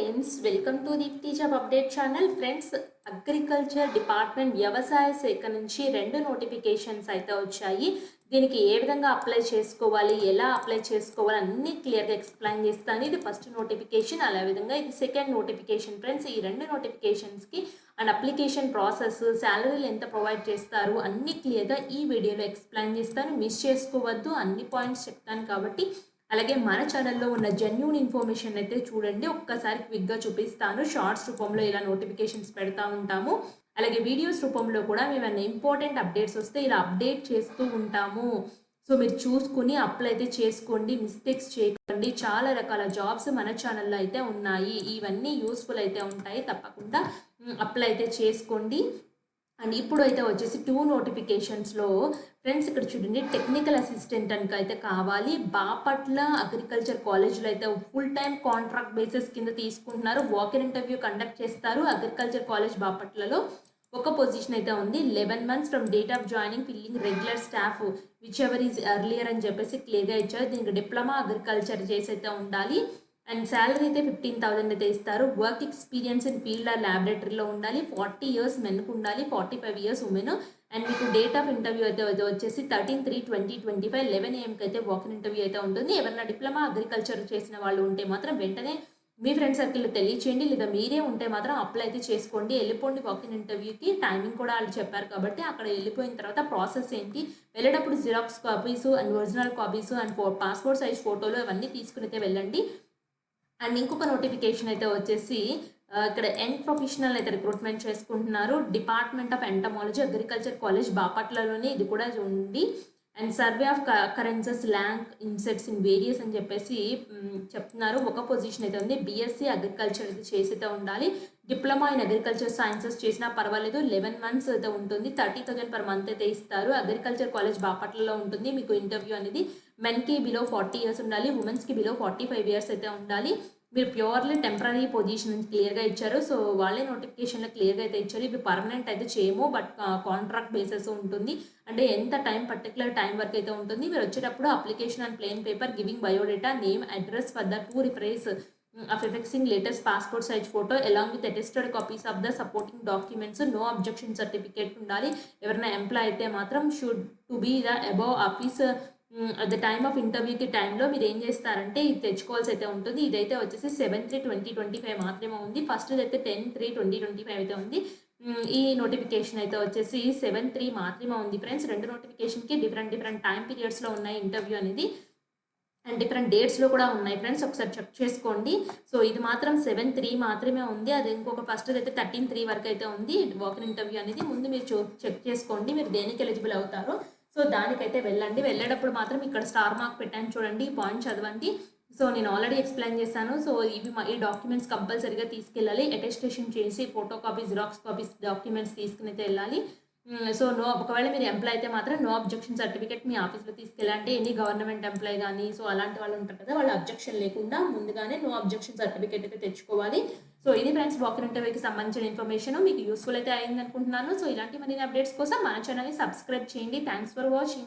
Friends, welcome to Deepti job update channel. Friends, agriculture department వ్యవసాయ శాఖ నుంచి 2 నోటిఫికేషన్స్ అయితే వచ్చాయి. దీనికి ఏ విధంగా అప్లై చేసుకోవాలి, ఎలా అప్లై చేసుకోవాలి అన్నీ క్లియర్గా ఎక్స్ప్లెయిన్ చేస్తాను. ఇది ఫస్ట్ నోటిఫికేషన్, అలా విధంగా ఇది సెకండ్ నోటిఫికేషన్. ఫ్రెండ్స్, ఈ 2 నోటిఫికేషన్స్కి అండ్ అప్లికేషన్ ప్రాసెస్, శాలరీలు ఎంత ప్రొవైడ్ చేస్తారు అన్నీ క్లియర్గా ఈ వీడియోలో ఎక్స్ప్లెయిన్ చేస్తాను. మిస్ చేసుకోవద్దు, అన్ని పాయింట్స్ చెప్తాను కాబట్టి. అలాగే మన ఛానల్లో ఉన్న జెన్యూన్ ఇన్ఫర్మేషన్ అయితే చూడండి. ఒక్కసారి క్విక్గా చూపిస్తాను. షార్ట్స్ రూపంలో ఇలా నోటిఫికేషన్స్ పెడతా ఉంటాము. అలాగే వీడియోస్ రూపంలో కూడా మేము ఇంపార్టెంట్ అప్డేట్స్ వస్తే ఇలా అప్డేట్ చేస్తూ ఉంటాము. సో మీరు చూసుకుని అప్లై అయితే చేసుకోండి, మిస్టేక్స్ చేయకండి. చాలా రకాల జాబ్స్ మన ఛానల్లో అయితే ఉన్నాయి. ఇవన్నీ యూస్ఫుల్ అయితే ఉంటాయి. తప్పకుండా అప్లై అయితే చేసుకోండి. అండ్ ఇప్పుడు అయితే వచ్చేసి 2 నోటిఫికేషన్స్లో ఫ్రెండ్స్ ఇక్కడ చూడండి, టెక్నికల్ అసిస్టెంట్ అని అయితే కావాలి. బాపట్ల అగ్రికల్చర్ కాలేజ్లో అయితే ఫుల్ టైం కాంట్రాక్ట్ బేసిస్ కింద తీసుకుంటున్నారు. వాక్-ఇన్ ఇంటర్వ్యూ కండక్ట్ చేస్తారు. అగ్రికల్చర్ కాలేజ్ బాపట్లలో ఒక పొజిషన్ అయితే ఉంది. 11 months from date of joining filling regular staff which ever is earlier అని చెప్పేసి క్లియర్గా ఇచ్చారు. దీనికి డిప్లొమా అగ్రికల్చర్ చేసి అయితే ఉండాలి. అండ్ శాలరీ అయితే 15,000 అయితే ఇస్తారు. Work experience in field or ల్యాబొరేటరీలో ఉండాలి. 40 years మెన్కు ఉండాలి, 45 years ఉమెన్. అండ్ మీకు డేట్ ఆఫ్ ఇంటర్వ్యూ అయితే వచ్చేసి 13/3/2025 11 AM అయితే వాక్-ఇన్ ఇంటర్వ్యూ అయితే ఉంటుంది. ఎవరైనా డిప్లొమా అగ్రికల్చర్ చేసిన వాళ్ళు ఉంటే మాత్రం వెంటనే మీ ఫ్రెండ్ సర్కిల్లో తెలియచేయండి. లేదా మీరే ఉంటే మాత్రం అప్లై అయితే చేసుకోండి. వెళ్ళిపోండి వాక్-ఇన్ ఇంటర్వ్యూకి. టైమింగ్ కూడా వాళ్ళు చెప్పారు కాబట్టి అక్కడ వెళ్ళిపోయిన తర్వాత ప్రాసెస్ ఏంటి, వెళ్ళేటప్పుడు xerox copies and original copies and passport size ఫోటోలు అవన్నీ తీసుకుని అయితే వెళ్ళండి. అండ్ ఇంకొక నోటిఫికేషన్ అయితే వచ్చేసి ఇక్కడ ఎండ్ ప్రొఫెషనల్ అయితే రిక్రూట్మెంట్ చేసుకుంటున్నారు. Department of entomology agriculture college బాపట్లలోనే ఇది కూడా ఉంది. And survey of occurrences land insects in various అని చెప్పేసి చెప్తున్నారు. ఒక పొజిషన్ అయితే ఉంది. బీఎస్సీ అగ్రికల్చర్ అయితే చేసి అయితే ఉండాలి. డిప్లొమా ఇన్ అగ్రికల్చర్ సైన్సెస్ చేసినా పర్వాలేదు. 11 months అయితే ఉంటుంది. 30,000 per month అయితే ఇస్తారు. అగ్రికల్చర్ కాలేజ్ బాపట్లలో ఉంటుంది. మీకు ఇంటర్వ్యూ అనేది మెన్కి బిలో 40 years ఉండాలి, ఉమెన్స్కి బిలో 45 years అయితే ఉండాలి. మీరు ప్యూర్లీ టెంపరీ పొజిషన్ క్లియర్గా ఇచ్చారు. సో వాళ్ళే నోటిఫికేషన్లో క్లియర్గా అయితే ఇచ్చారు. ఇవి పర్మనెంట్ అయితే చేయము, బట్ కాంట్రాక్ట్ బేసెస్ ఉంటుంది. అంటే ఎంత టైం, పర్టికులర్ టైం వరకు అయితే ఉంటుంది. మీరు వచ్చేటప్పుడు application and plain paper giving biodata name address for the 2 reference of affixing latest passport size photo along with attested copies of the supporting documents. No objection certificate ఉండాలి. ఎవరైనా employee అయితే మాత్రం should to be the above office at the time of ఇంటర్వ్యూకి టైంలో మీరు ఏం చేస్తారంటే ఇది తెచ్చుకోవాల్సి అయితే ఉంటుంది. ఇదైతే వచ్చేసి 7/3/2025 మాత్రమే ఉంది. ఫస్ట్ అయితే 10/3/2025 అయితే ఉంది. ఈ నోటిఫికేషన్ అయితే వచ్చేసి 7/3 మాత్రమే ఉంది. ఫ్రెండ్స్, 2 నోటిఫికేషన్కి డిఫరెంట్ టైం పీరియడ్స్లో ఉన్నాయి ఇంటర్వ్యూ అనేది. అండ్ డిఫరెంట్ డేట్స్లో కూడా ఉన్నాయి. ఫ్రెండ్స్, ఒకసారి చెక్ చేసుకోండి. సో ఇది మాత్రం 7/3 మాత్రమే ఉంది. అది ఇంకొక ఫస్ట్ అయితే 13/3 వరకు అయితే ఉంది వాక్-ఇన్ ఇంటర్వ్యూ అనేది. ముందు మీరు చెక్ చేసుకోండి మీరు దేనికి ఎలిజిబుల్ అవుతారో. సో దానికైతే వెళ్ళండి. వెళ్ళేటప్పుడు మాత్రం ఇక్కడ స్టార్ మార్క్ పెట్టాను చూడండి, ఈ పాయింట్ చదవండి. సో నేను ఆల్రెడీ ఎక్స్ప్లెయిన్ చేశాను. సో ఈ డాక్యుమెంట్స్ కంపల్సరీగా తీసుకెళ్ళాలి. అటెస్టేషన్ చేసి photo copy, xerox copies documents తీసుకుని అయితే వెళ్ళాలి. సో ఒకవేళ మీరు ఎంప్లాయ్ అయితే మాత్రం నో అబ్జెక్షన్ సర్టిఫికేట్ మీ ఆఫీస్లో తీసుకెళ్ళాలంటే ఎనీ గవర్నమెంట్ ఎంప్లాయ్ కానీ సో అలాంటి వాళ్ళు ఉంటారు కదా, వాళ్ళ అబ్జెక్షన్ లేకుండా ముందుగానే నో అబ్జెక్షన్ సర్టిఫికేట్ అయితే తెచ్చుకోవాలి. సో ఇది ఫ్రెండ్స్ వాక్-ఇన్ ఇంటర్వ్యూకి సంబంధించిన ఇన్ఫర్మేషన్. మీకు యూస్ఫుల్ అయితే అయింది అనుకుంటున్నాను. సో ఇలాంటి మరిన్ని అప్డేట్స్ కోసం మన ఛానల్ని సబ్స్క్రైబ్ చేయండి. Thanks for watching.